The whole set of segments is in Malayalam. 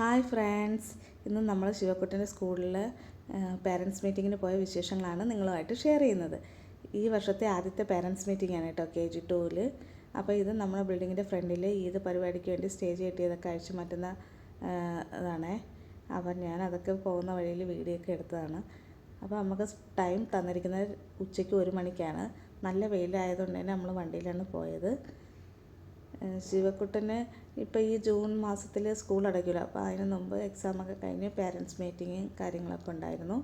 ഹായ് ഫ്രണ്ട്സ്, ഇന്ന് നമ്മൾ ശിവക്കുട്ടൻ്റെ സ്കൂളിൽ പേരൻറ്റ്സ് മീറ്റിങ്ങിന് പോയ വിശേഷങ്ങളാണ് നിങ്ങളുമായിട്ട് ഷെയർ ചെയ്യുന്നത്. ഈ വർഷത്തെ ആദ്യത്തെ പേരൻറ്റ്സ് മീറ്റിംഗ് ആണ് കേട്ടോ, KG2-ൽ. അപ്പോൾ ഇത് നമ്മുടെ ബിൽഡിങ്ങിൻ്റെ ഫ്രണ്ടിൽ ഈദ് പരിപാടിക്ക് വേണ്ടി സ്റ്റേജ് കെട്ടിയതൊക്കെ അഴിച്ചു മാറ്റുന്ന ഇതാണേ. അപ്പം ഞാൻ അതൊക്കെ പോകുന്ന വഴിയിൽ വീഡിയോ ഒക്കെ എടുത്തതാണ്. അപ്പോൾ നമുക്ക് ടൈം തന്നിരിക്കുന്നത് ഉച്ചയ്ക്ക് 1 മണിക്കാണ്. നല്ല വെയിലായതുകൊണ്ട് തന്നെ നമ്മൾ വണ്ടിയിലാണ് പോയത്. ശിവക്കുട്ടന് ഇപ്പോൾ ഈ ജൂൺ മാസത്തിൽ സ്കൂൾ അടയ്ക്കില്ല, അപ്പോൾ അതിന് മുമ്പ് എക്സാമൊക്കെ കഴിഞ്ഞ് പേരൻറ്റ്സ് മീറ്റിങ്ങും കാര്യങ്ങളൊക്കെ ഉണ്ടായിരുന്നു.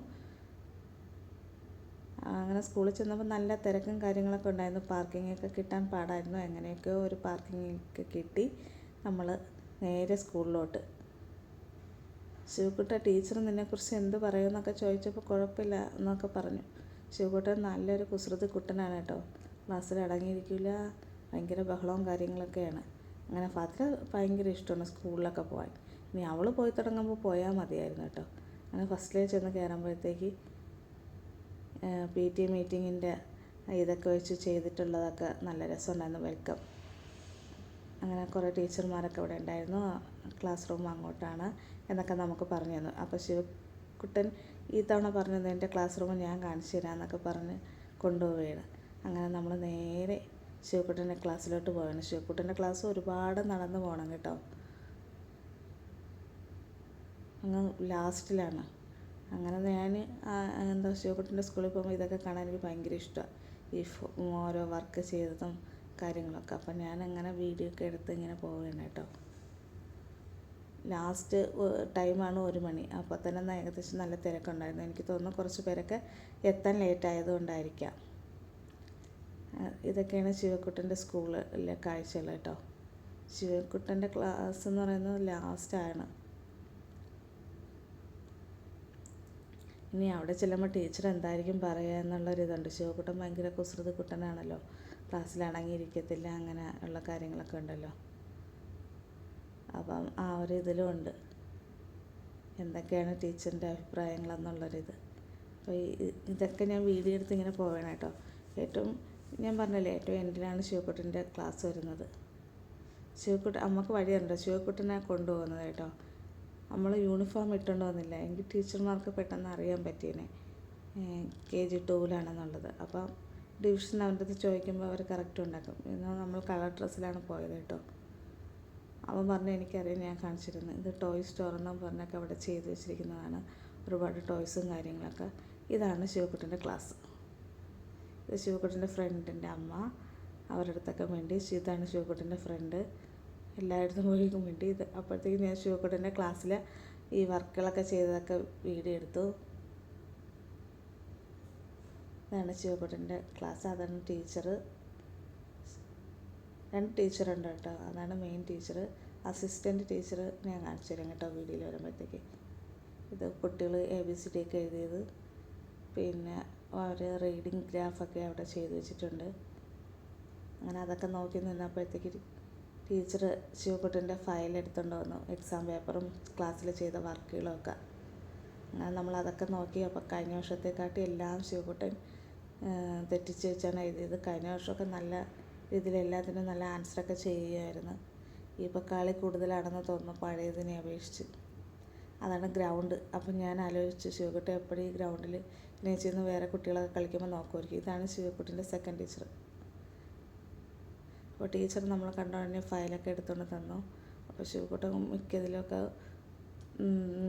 അങ്ങനെ സ്കൂളിൽ ചെന്നപ്പോൾ നല്ല തിരക്കും കാര്യങ്ങളൊക്കെ ഉണ്ടായിരുന്നു. പാർക്കിങ്ങൊക്കെ കിട്ടാൻ പാടായിരുന്നു. എങ്ങനെയൊക്കെയോ ഒരു പാർക്കിങ്ങൊക്കെ കിട്ടി നമ്മൾ നേരെ സ്കൂളിലോട്ട്. ശിവക്കുട്ട ടീച്ചർ നിന്നെക്കുറിച്ച് എന്ത് പറയുമെന്നൊക്കെ ചോദിച്ചപ്പോൾ കുഴപ്പമില്ല എന്നൊക്കെ പറഞ്ഞു. ശിവക്കുട്ടൻ നല്ലൊരു കുസൃതി കുട്ടനാണ് കേട്ടോ. ക്ലാസ്സിൽ അടങ്ങിയിരിക്കില്ല, ഭയങ്കര ബഹളവും കാര്യങ്ങളൊക്കെയാണ്. അങ്ങനെ ഫാത്തിര ഭയങ്കര ഇഷ്ടമാണ് സ്കൂളിലൊക്കെ പോകാൻ. ഇനി അവൾ പോയി തുടങ്ങുമ്പോൾ പോയാൽ മതിയായിരുന്നു കേട്ടോ. അങ്ങനെ ഫസ്റ്റിലേ ചെന്ന് കയറുമ്പോഴത്തേക്ക് PTA മീറ്റിങ്ങിൻ്റെ ഇതൊക്കെ വെച്ച് ചെയ്തിട്ടുള്ളതൊക്കെ നല്ല രസമുണ്ടായിരുന്നു. വെൽക്കം. അങ്ങനെ കുറേ ടീച്ചർമാരൊക്കെ ഇവിടെ ഉണ്ടായിരുന്നു. ക്ലാസ് റൂം അങ്ങോട്ടാണ് എന്നൊക്കെ നമുക്ക് പറഞ്ഞു തന്നു. അപ്പോൾ ശിവക്കുട്ടൻ ഈ തവണ പറഞ്ഞത് എൻ്റെ ക്ലാസ് റൂം ഞാൻ കാണിച്ചു തരാമെന്നൊക്കെ പറഞ്ഞ് കൊണ്ടുപോവുകയാണ്. അങ്ങനെ നമ്മൾ നേരെ ശിവക്കുട്ടൻ്റെ ക്ലാസ്സിലോട്ട് പോവാണ്. ശിവക്കുട്ടൻ്റെ ക്ലാസ് ഒരുപാട് നടന്ന് പോകണം കേട്ടോ. അങ്ങ് ലാസ്റ്റിലാണ്. അങ്ങനെ ഞാൻ ശിവക്കുട്ടൻ്റെ സ്കൂളിൽ പോകുമ്പോൾ ഇതൊക്കെ കാണാൻ എനിക്ക് ഭയങ്കര ഇഷ്ടമാണ്. ഈ ഓരോ വർക്ക് ചെയ്തതും കാര്യങ്ങളൊക്കെ. അപ്പം ഞാനങ്ങനെ വീഡിയോ ഒക്കെ എടുത്ത് ഇങ്ങനെ പോവുകയാണ് കേട്ടോ. ലാസ്റ്റ് ടൈമാണ് 1 മണി. അപ്പോൾ തന്നെ ഏകദേശം നല്ല തിരക്കുണ്ടായിരുന്നു. എനിക്ക് തോന്നുന്നു കുറച്ച് പേരൊക്കെ എത്താൻ ലേറ്റ് ആയതുകൊണ്ടായിരിക്കാം. ഇതൊക്കെയാണ് ശിവക്കുട്ടൻ്റെ സ്കൂളിലെ കാഴ്ചകൾ കേട്ടോ. ശിവക്കുട്ടൻ്റെ ക്ലാസ് എന്ന് പറയുന്നത് ലാസ്റ്റാണ്. ഇനി അവിടെ ചെല്ലുമ്പോൾ ടീച്ചർ എന്തായിരിക്കും പറയുക എന്നുള്ളൊരിതുണ്ട്. ശിവക്കുട്ടൻ ഭയങ്കര കുസൃതി കുട്ടനാണല്ലോ, ക്ലാസ്സിൽ അടങ്ങിയിരിക്കത്തില്ല, അങ്ങനെ ഉള്ള കാര്യങ്ങളൊക്കെ ഉണ്ടല്ലോ. അപ്പം ആ ഒരു ഇതിലും ഉണ്ട് എന്തൊക്കെയാണ് ടീച്ചറിൻ്റെ അഭിപ്രായങ്ങളെന്നുള്ളൊരിത്. അപ്പോൾ ഇതൊക്കെ ഞാൻ വീഡിയോ എടുത്ത് ഇങ്ങനെ പോവേണം കേട്ടോ. ഞാൻ പറഞ്ഞല്ലേ, ഏറ്റവും എൻഡിലാണ് ശിവക്കുട്ടൻ്റെ ക്ലാസ് വരുന്നത്. അമ്മക്ക് വഴിയുണ്ടോ ശിവക്കുട്ടനെ കൊണ്ടുപോകുന്നത് കേട്ടോ. നമ്മൾ യൂണിഫോം ഇട്ടുകൊണ്ട് വന്നില്ല എങ്കിൽ ടീച്ചർമാർക്ക് പെട്ടെന്ന് അറിയാൻ പറ്റിയേനെ KG2-ലാണെന്നുള്ളത്. അപ്പം ഡിവിഷൻ അവൻ്റെ അടുത്ത് ചോദിക്കുമ്പോൾ അവർ കറക്റ്റ് ഉണ്ടാക്കും. എന്നാൽ നമ്മൾ കളർ ഡ്രസ്സിലാണ് പോയത് കേട്ടോ. അവൻ പറഞ്ഞു എനിക്കറിയാം, ഞാൻ കാണിച്ചിരുന്നു. ഇത് ടോയ് സ്റ്റോർ എന്നും പറഞ്ഞൊക്കെ അവിടെ ചെയ്ത് വെച്ചിരിക്കുന്നതാണ്. ഒരുപാട് ടോയ്സും കാര്യങ്ങളൊക്കെ. ഇതാണ് ശിവക്കുട്ടൻ്റെ ക്ലാസ്. ഇത് ശിവക്കുട്ടൻ്റെ ഫ്രണ്ടിൻ്റെ അമ്മ, അവരുടെ അടുത്തൊക്കെ വേണ്ടി. ഇതാണ് ശിവക്കുട്ടൻ്റെ ഫ്രണ്ട്. എല്ലായിടത്തും പോയി വേണ്ടി. ഇത് അപ്പോഴത്തേക്കും ഞാൻ ശിവക്കുട്ടൻ്റെ ക്ലാസ്സിൽ ഈ വർക്കുകളൊക്കെ ചെയ്തതൊക്കെ വീഡിയോ എടുത്തു. ഇതാണ് ശിവക്കുട്ടൻ്റെ ക്ലാസ്. അതാണ് ടീച്ചർ. 2 ടീച്ചറുണ്ട് കേട്ടോ. അതാണ് മെയിൻ ടീച്ചർ. അസിസ്റ്റൻറ്റ് ടീച്ചർ ഞാൻ കാണിച്ചു തരാം കേട്ടോ വീഡിയോയിൽ വരുമ്പോഴത്തേക്ക്. ഇത് കുട്ടികൾ ABCD ഒക്കെ എഴുതിയത്. പിന്നെ ഒരു റീഡിങ് ഗ്രാഫൊക്കെ അവിടെ ചെയ്ത് വെച്ചിട്ടുണ്ട്. അങ്ങനെ അതൊക്കെ നോക്കി നിന്നപ്പോഴത്തേക്ക് ടീച്ചർ ശിവക്കുട്ടൻ്റെ ഫയൽ എടുത്തുകൊണ്ട് വന്നു, എക്സാം പേപ്പറും ക്ലാസ്സിൽ ചെയ്ത വർക്കുകളൊക്കെ. അങ്ങനെ നമ്മളതൊക്കെ നോക്കി. അപ്പോൾ കഴിഞ്ഞ വർഷത്തെക്കാട്ടി എല്ലാം ശിവക്കുട്ടൻ തെറ്റിച്ച് വെച്ചാണ് എഴുതിയത്. കഴിഞ്ഞ വർഷമൊക്കെ നല്ല രീതിയിൽ എല്ലാത്തിനും നല്ല ആൻസറൊക്കെ ചെയ്യുമായിരുന്നു. ഇപ്പോൾ കളി കൂടുതലാണെന്ന് തോന്നുന്നു പഴയതിനെ അപേക്ഷിച്ച്. അതാണ് ഗ്രൗണ്ട്. അപ്പം ഞാൻ ആലോചിച്ചു, ശിവക്കുട്ടൻ എപ്പോഴും ഈ ഗ്രൗണ്ടിൽ ഇങ്ങനെ ചെയ്യുന്ന വേറെ കുട്ടികളൊക്കെ കളിക്കുമ്പോൾ നോക്കുമായിരിക്കും. ഇതാണ് ശിവക്കുട്ടൻ്റെ സെക്കൻഡ് ടീച്ചർ. അപ്പോൾ ടീച്ചർ നമ്മൾ കണ്ട ഉടനെ ഫയലൊക്കെ എടുത്തുകൊണ്ട് തന്നു. അപ്പോൾ ശിവക്കുട്ടൻ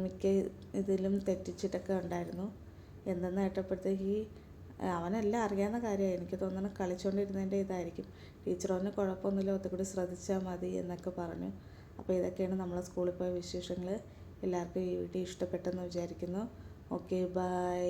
മിക്ക ഇതിലും തെറ്റിച്ചിട്ടൊക്കെ ഉണ്ടായിരുന്നു. എന്തെന്ന് കേട്ടപ്പോഴത്തേക്ക് അവനെല്ലാം അറിയാവുന്ന കാര്യമാണ്. എനിക്ക് തോന്നുന്നു കളിച്ചുകൊണ്ടിരുന്നതിൻ്റെ ഇതായിരിക്കും. ടീച്ചർ പറഞ്ഞ് കുഴപ്പമൊന്നുമില്ല, ഒത്തുകൂടി ശ്രദ്ധിച്ചാൽ മതി എന്നൊക്കെ പറഞ്ഞു. അപ്പോൾ ഇതൊക്കെയാണ് നമ്മളെ സ്കൂളിൽ പോയ വിശേഷങ്ങൾ. എല്ലാവർക്കും ഈ വീഡിയോ ഇഷ്ടപ്പെട്ടെന്ന് വിചാരിക്കുന്നു. Okay, by.